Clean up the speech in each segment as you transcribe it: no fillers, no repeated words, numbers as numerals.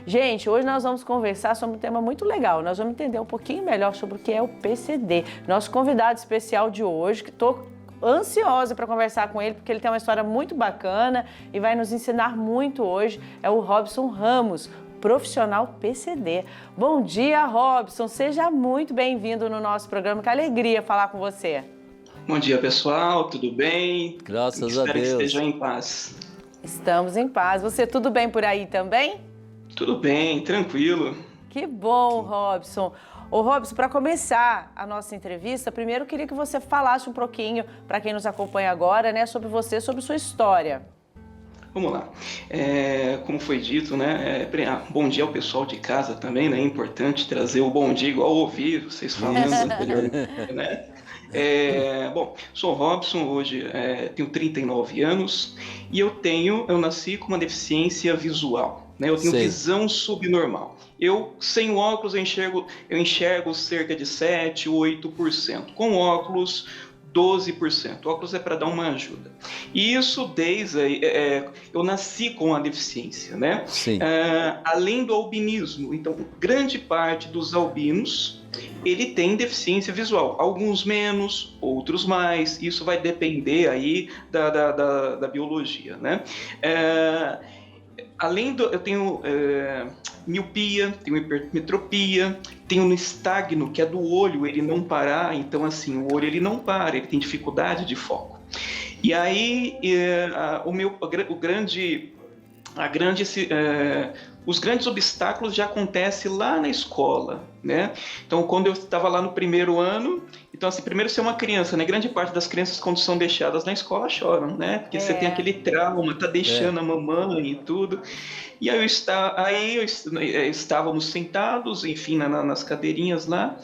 Gente, hoje nós vamos conversar sobre um tema muito legal. Nós vamos entender um pouquinho melhor sobre o que é o PCD. Nosso convidado especial de hoje, que estou ansiosa para conversar com ele, porque ele tem uma história muito bacana e vai nos ensinar muito hoje, é o Robson Ramos, profissional PCD. Bom dia, Robson. Seja muito bem-vindo no nosso programa. Que alegria falar com você. Bom dia, pessoal. Tudo bem? Graças a Deus. Espero que estejam em paz. Estamos em paz. Você tudo bem por aí também? Tudo bem, tranquilo. Que bom, Robson. Ô, Robson, para começar a nossa entrevista, primeiro eu queria que você falasse um pouquinho, para quem nos acompanha agora, né, sobre você, sobre sua história. Vamos lá. Como foi dito, né? Bom dia ao pessoal de casa também, né? É importante trazer o bom dia igual ouvir vocês falando anteriormente, né? Bom, sou Robson, hoje tenho 39 anos e eu nasci com uma deficiência visual, né? Eu tenho visão subnormal. Eu, sem óculos, eu enxergo cerca de 7, 8%. Com óculos, 12%. O óculos é para dar uma ajuda. E isso desde eu nasci com a deficiência, né? Além do albinismo. Então, grande parte dos albinos, ele tem deficiência visual. Alguns menos, outros mais. Isso vai depender aí da biologia, né? Eu tenho miopia, tenho hipermetropia, tenho nistagmo, que é do olho ele não parar, então assim, o olho ele não para, ele tem dificuldade de foco. E aí os grandes obstáculos já acontecem lá na escola, né? Então, quando eu estava lá no primeiro ano, então assim, primeiro ser uma criança, né? Grande parte das crianças, quando são deixadas na escola, choram, né? Porque você tem aquele trauma, tá deixando a mamãe e tudo. E aí estávamos sentados, enfim, nas cadeirinhas lá.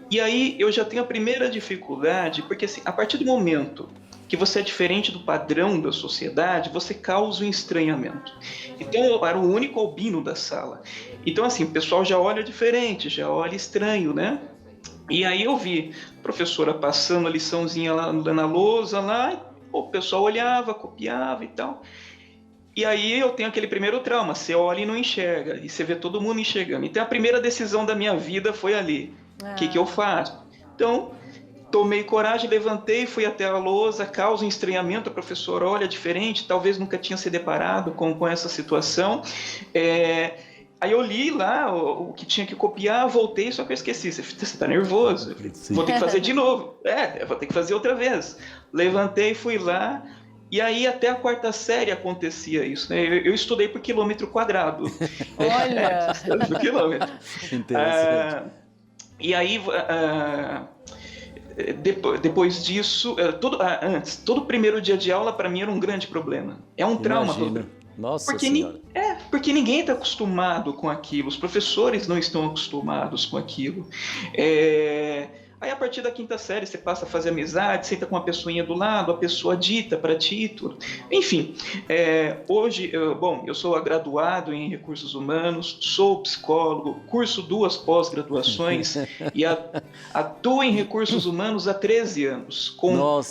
E aí eu já tenho a primeira dificuldade, porque assim, a partir do momento que você é diferente do padrão da sociedade, você causa um estranhamento. Então, eu era o único albino da sala. Então, assim, o pessoal já olha diferente, já olha estranho, né? E aí eu vi a professora passando a liçãozinha lá na lousa, lá, e, o pessoal olhava, copiava e tal. E aí eu tenho aquele primeiro trauma, você olha e não enxerga, e você vê todo mundo enxergando. Então, a primeira decisão da minha vida foi ali. O que eu faço? Então, tomei coragem, levantei, fui até a lousa, causa um estranhamento, a professora olha diferente, talvez nunca tinha se deparado com essa situação. Aí eu li lá o que tinha que copiar, voltei, só que eu esqueci. Você está nervoso? Vou ter que fazer de novo. Vou ter que fazer outra vez. Levantei, fui lá, e aí até a quarta série acontecia isso, né? Eu estudei por quilômetro quadrado. Olha! Por quilômetro. Interessante. E aí... Depois disso, todo primeiro dia de aula para mim era um grande problema. É um trauma. Nossa Senhora. Porque ninguém está acostumado com aquilo, os professores não estão acostumados com aquilo. Aí a partir da quinta série você passa a fazer amizade, senta com uma pessoinha do lado, a pessoa dita para ti, tudo. Enfim, hoje, eu sou graduado em recursos humanos, sou psicólogo, curso 2 pós-graduações e atuo em recursos humanos há 13 anos, com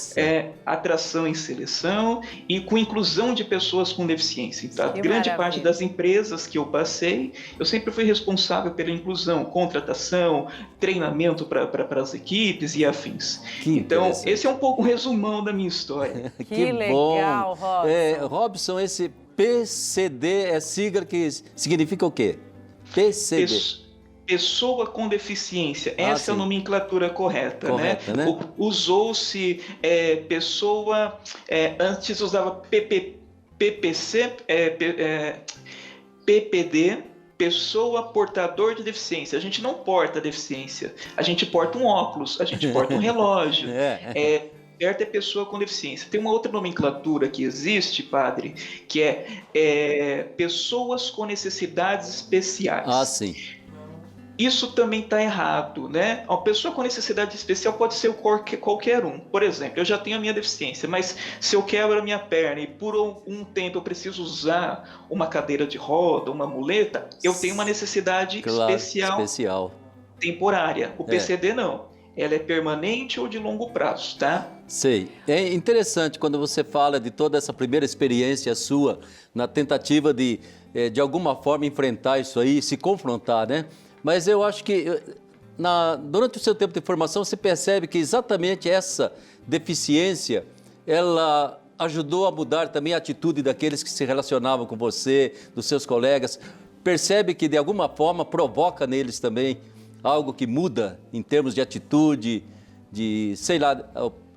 atração e seleção e com inclusão de pessoas com deficiência. Então, a grande parte das empresas que eu passei, eu sempre fui responsável pela inclusão, contratação, treinamento para as equipes e afins. Então, esse é um pouco um resumão da minha história. Que legal, Robson. Robson, esse PCD é sigla que significa o quê? PCD. Pessoa com deficiência. Essa é a nomenclatura correta, né? Usou-se pessoa... antes usava PPC, PPD, pessoa portador de deficiência. A gente não porta deficiência, a gente porta um óculos, a gente porta um relógio. Certo é pessoa com deficiência. Tem uma outra nomenclatura que existe, padre, que é pessoas com necessidades especiais. Sim. Isso também está errado, né? Uma pessoa com necessidade especial pode ser qualquer um. Por exemplo, eu já tenho a minha deficiência, mas se eu quebro a minha perna e por um tempo eu preciso usar uma cadeira de roda, uma muleta, eu tenho uma necessidade especial temporária. O PCD não. Ela é permanente ou de longo prazo, tá? Sei. É interessante quando você fala de toda essa primeira experiência sua na tentativa de de alguma forma, enfrentar isso aí, se confrontar, né? Mas eu acho que durante o seu tempo de formação, você percebe que exatamente essa deficiência, ela ajudou a mudar também a atitude daqueles que se relacionavam com você, dos seus colegas. Percebe que, de alguma forma, provoca neles também algo que muda em termos de atitude, de, sei lá,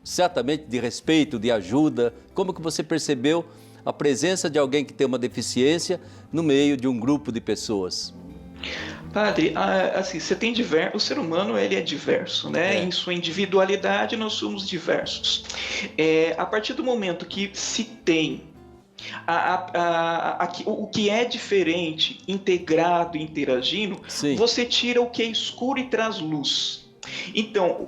certamente de respeito, de ajuda. Como que você percebeu a presença de alguém que tem uma deficiência no meio de um grupo de pessoas? Padre, assim, você tem o ser humano, ele é diverso, né? Em sua individualidade nós somos diversos. A partir do momento que se tem o que é diferente, integrado, interagindo, Sim. você tira o que é escuro e traz luz. Então,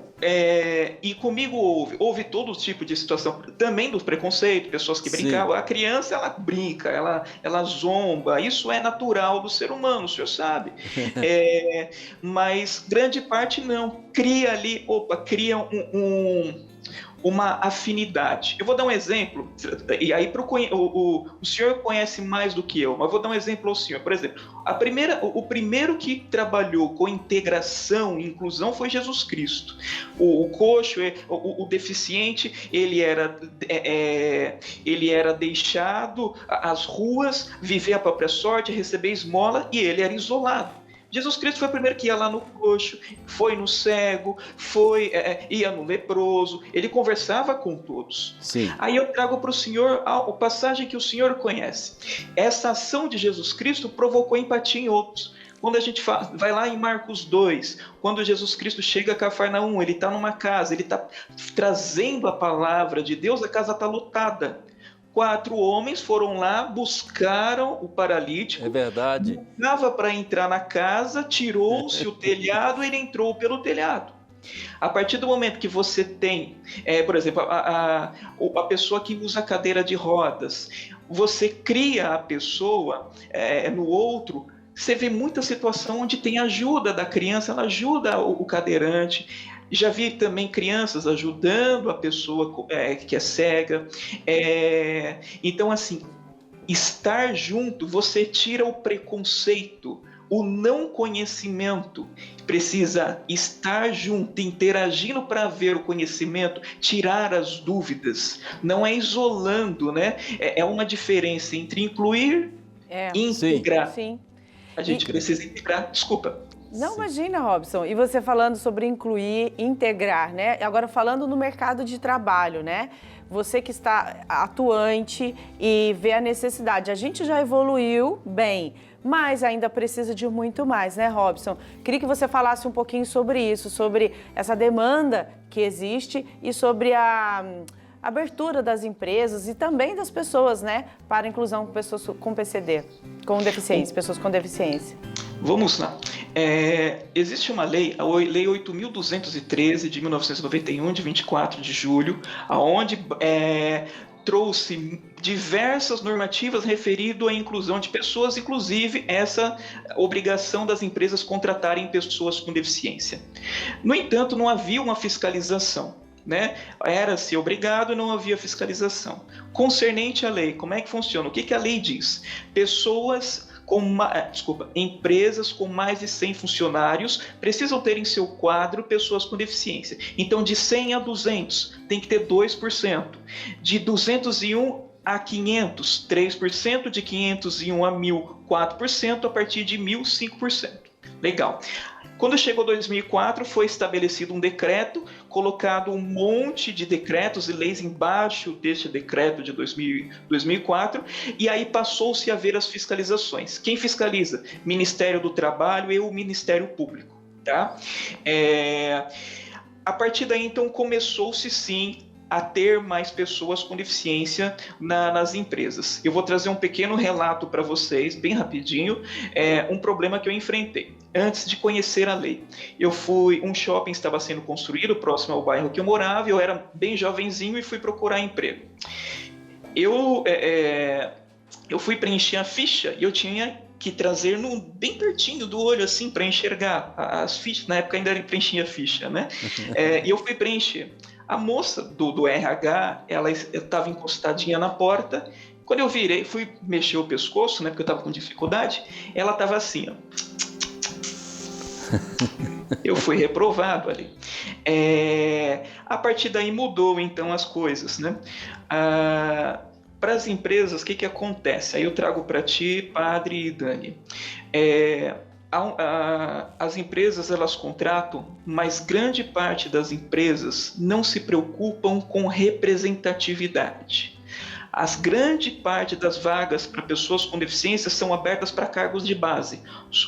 e comigo houve todo tipo de situação, também do preconceito, pessoas que brincavam. A criança, ela brinca, ela zomba, isso é natural do ser humano, o senhor sabe. Mas grande parte não, cria ali, cria uma afinidade. Eu vou dar um exemplo, e aí o senhor conhece mais do que eu, mas vou dar um exemplo ao senhor. Por exemplo, o primeiro que trabalhou com integração e inclusão foi Jesus Cristo. O coxo, o deficiente, ele era deixado às ruas, viver a própria sorte, receber esmola, e ele era isolado. Jesus Cristo foi o primeiro que ia lá no coxo, foi no cego, ia no leproso, ele conversava com todos. Sim. Aí eu trago para o senhor a passagem que o senhor conhece. Essa ação de Jesus Cristo provocou empatia em outros. Quando a gente vai lá em Marcos 2, quando Jesus Cristo chega a Cafarnaum, ele está numa casa, ele está trazendo a palavra de Deus, a casa está lotada. 4 homens foram lá, buscaram o paralítico. É verdade. Não dava para entrar na casa, tirou-se o telhado e ele entrou pelo telhado. A partir do momento que você tem, por exemplo, a pessoa que usa cadeira de rodas, você cria a pessoa no outro. Você vê muita situação onde tem ajuda da criança, ela ajuda o cadeirante. Já vi também crianças ajudando a pessoa que é cega. Então, assim, estar junto, você tira o preconceito, o não conhecimento. Precisa estar junto, interagindo para ver o conhecimento, tirar as dúvidas. Não é isolando, né? É uma diferença entre incluir e integrar. Sim. A gente precisa integrar. Desculpa. Não, imagina, Robson. E você falando sobre incluir, integrar, né? Agora falando no mercado de trabalho, né? Você que está atuante e vê a necessidade. A gente já evoluiu bem, mas ainda precisa de muito mais, né, Robson? Queria que você falasse um pouquinho sobre isso, sobre essa demanda que existe e sobre a abertura das empresas e também das pessoas, né, para a inclusão com pessoas com PCD, com deficiência, pessoas com deficiência. Vamos lá. Existe uma lei, a Lei 8.213 de 1991, de 24 de julho, onde trouxe diversas normativas referido à inclusão de pessoas, inclusive essa obrigação das empresas contratarem pessoas com deficiência. No entanto, não havia uma fiscalização, né? Era-se obrigado e não havia fiscalização. Concernente à lei, como é que funciona? O que a lei diz? Empresas com mais de 100 funcionários precisam ter em seu quadro pessoas com deficiência. Então, de 100 a 200, tem que ter 2%. De 201 a 500, 3%. De 501 a 1.000, 4%. A partir de 1.000, 5%. Legal. Quando chegou 2004, foi estabelecido um decreto, colocado um monte de decretos e leis embaixo deste decreto de 2004, e aí passou-se a ver as fiscalizações. Quem fiscaliza? Ministério do Trabalho e o Ministério Público. Tá? A partir daí, então, começou-se sim a ter mais pessoas com deficiência nas empresas. Eu vou trazer um pequeno relato para vocês, bem rapidinho, um problema que eu enfrentei. Antes de conhecer a lei, um shopping estava sendo construído próximo ao bairro que eu morava, eu era bem jovenzinho e fui procurar emprego. Eu fui preencher a ficha e eu tinha que trazer bem pertinho do olho, assim, para enxergar as fichas. Na época ainda preenchia a ficha, né? E eu fui preencher. A moça do RH, ela estava encostadinha na porta Quando eu virei, fui mexer o pescoço, né, porque eu estava com dificuldade, ela estava assim, ó. Eu fui reprovado ali. A partir daí mudou então as coisas, né? Para as empresas, o que acontece? Aí eu trago para ti, Padre e Dani. As empresas, elas contratam, mas grande parte das empresas não se preocupam com representatividade. As grande parte das vagas para pessoas com deficiência são abertas para cargos de base.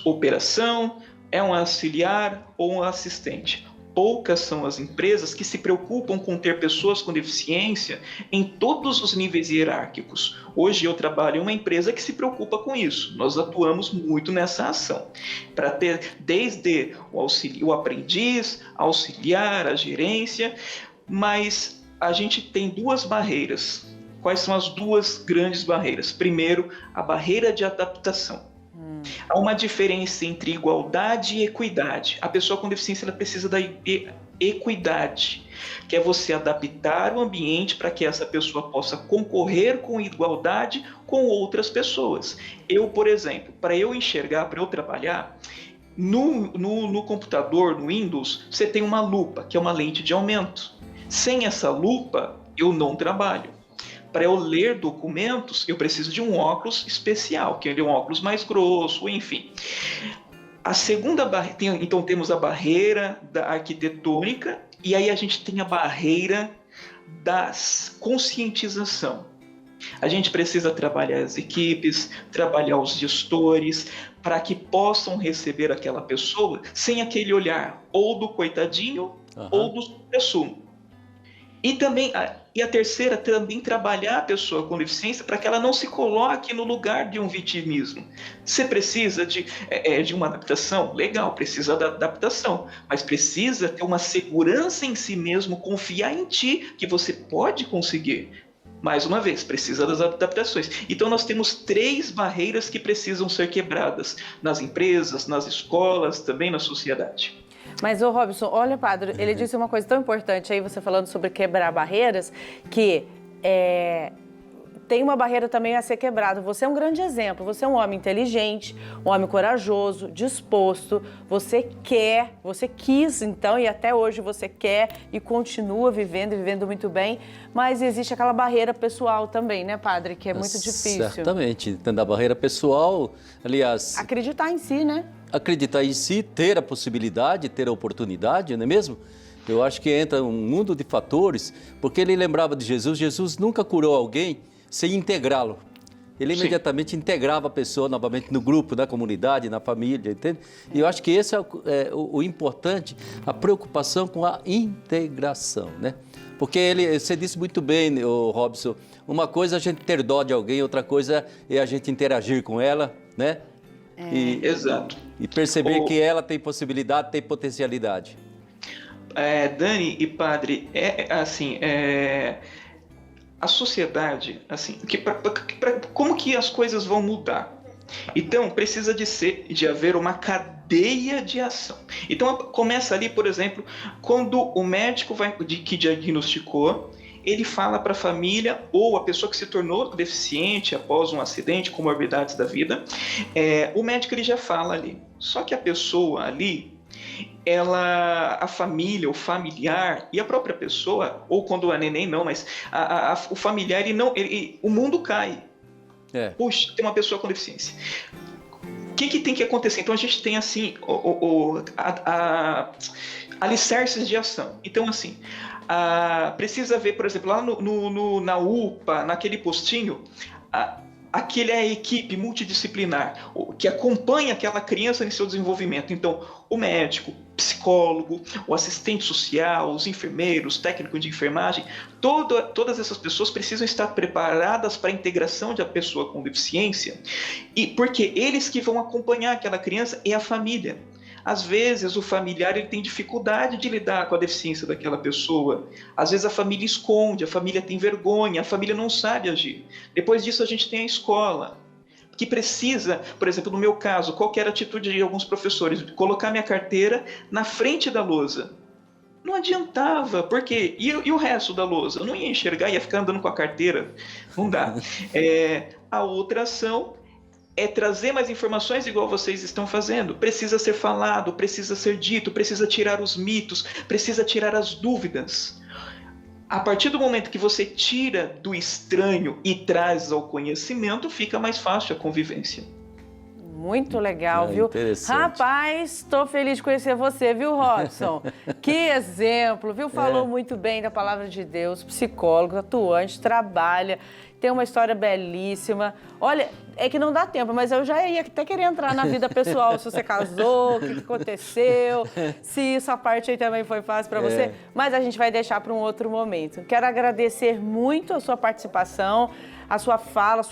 Operação, é um auxiliar ou um assistente. Poucas são as empresas que se preocupam com ter pessoas com deficiência em todos os níveis hierárquicos. Hoje eu trabalho em uma empresa que se preocupa com isso. Nós atuamos muito nessa ação, para ter desde o aprendiz, auxiliar, a gerência, mas a gente tem duas barreiras. Quais são as duas grandes barreiras? Primeiro, a barreira de adaptação. Há uma diferença entre igualdade e equidade. A pessoa com deficiência, ela precisa da equidade, que é você adaptar o ambiente para que essa pessoa possa concorrer com igualdade com outras pessoas. Eu, por exemplo, para eu enxergar, para eu trabalhar, no computador, no Windows, você tem uma lupa, que é uma lente de aumento. Sem essa lupa, eu não trabalho. Para eu ler documentos, eu preciso de um óculos especial, que é um óculos mais grosso, enfim. A segunda barreira, então temos a barreira da arquitetônica, e aí a gente tem a barreira da conscientização. A gente precisa trabalhar as equipes, trabalhar os gestores, para que possam receber aquela pessoa sem aquele olhar ou do coitadinho ou do supra-sumo. E também, a terceira, também trabalhar a pessoa com deficiência para que ela não se coloque no lugar de um vitimismo. Você precisa de uma adaptação? Legal, precisa da adaptação, mas precisa ter uma segurança em si mesmo, confiar em ti que você pode conseguir. Mais uma vez, precisa das adaptações. Então nós temos 3 barreiras que precisam ser quebradas nas empresas, nas escolas, também na sociedade. Mas, ô Robson, olha, padre, ele disse uma coisa tão importante aí, você falando sobre quebrar barreiras, que tem uma barreira também a ser quebrada. Você é um grande exemplo, você é um homem inteligente, um homem corajoso, disposto, você quis então, e até hoje você quer e continua vivendo e vivendo muito bem, mas existe aquela barreira pessoal também, né, padre, que é muito difícil. Certamente, tendo a barreira pessoal, aliás... Acreditar em si, né? Acreditar em si, ter a possibilidade, ter a oportunidade, não é mesmo? Eu acho que entra um mundo de fatores, porque ele lembrava de Jesus. Jesus nunca curou alguém sem integrá-lo. Ele imediatamente integrava a pessoa novamente no grupo, na comunidade, na família, entende? E eu acho que esse é o importante, a preocupação com a integração, né? Porque você disse muito bem, Robson, uma coisa é a gente ter dó de alguém, outra coisa é a gente interagir com ela, né? Exato. E perceber que ela tem possibilidade, tem potencialidade. Dani e padre, a sociedade, assim, como que as coisas vão mudar? Então, precisa de haver uma cadeia de ação. Então, começa ali, por exemplo, quando o médico que diagnosticou, ele fala para a família ou a pessoa que se tornou deficiente após um acidente, comorbidades da vida, o médico ele já fala ali. Só que a pessoa ali, a família, o familiar e a própria pessoa, ou quando é neném não, mas o familiar, o mundo cai. Puxa, tem uma pessoa com deficiência. O que tem que acontecer? Então a gente tem assim alicerces de ação. Então assim, precisa ver, por exemplo, lá na UPA, naquele postinho, aquele é a equipe multidisciplinar que acompanha aquela criança em seu desenvolvimento. Então, o médico, psicólogo, o assistente social, os enfermeiros, técnico de enfermagem, todas essas pessoas precisam estar preparadas para a integração da pessoa com deficiência, e porque eles que vão acompanhar aquela criança é a família. Às vezes o familiar ele tem dificuldade de lidar com a deficiência daquela pessoa. Às vezes a família esconde, a família tem vergonha, a família não sabe agir. Depois disso a gente tem a escola, que precisa, por exemplo, no meu caso, qual que era a atitude de alguns professores? Colocar minha carteira na frente da lousa. Não adiantava, porque e o resto da lousa? Eu não ia enxergar, ia ficar andando com a carteira. Não dá. A outra ação é trazer mais informações igual vocês estão fazendo. Precisa ser falado, precisa ser dito, precisa tirar os mitos, precisa tirar as dúvidas. A partir do momento que você tira do estranho e traz ao conhecimento, fica mais fácil a convivência. Muito legal, viu? Interessante. Rapaz, estou feliz de conhecer você, viu, Robson? Que exemplo, viu? Falou muito bem da palavra de Deus, psicólogo, atuante, trabalha, tem uma história belíssima. Olha, é que não dá tempo, mas eu já ia até querer entrar na vida pessoal, se você casou, o que aconteceu, se essa parte aí também foi fácil para você, mas a gente vai deixar para um outro momento. Quero agradecer muito a sua participação, a sua fala,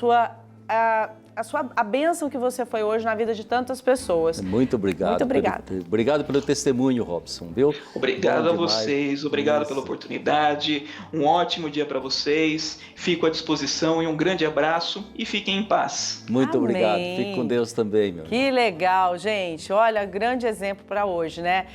a bênção que você foi hoje na vida de tantas pessoas. Muito obrigado. Muito obrigada. Obrigado pelo testemunho, Robson, viu? Obrigado a vocês, obrigado pela oportunidade. Um ótimo dia para vocês. Fico à disposição e um grande abraço e fiquem em paz. Muito Amém. obrigado. Fique com Deus também, meu. Que legal, gente. Olha, grande exemplo para hoje, né?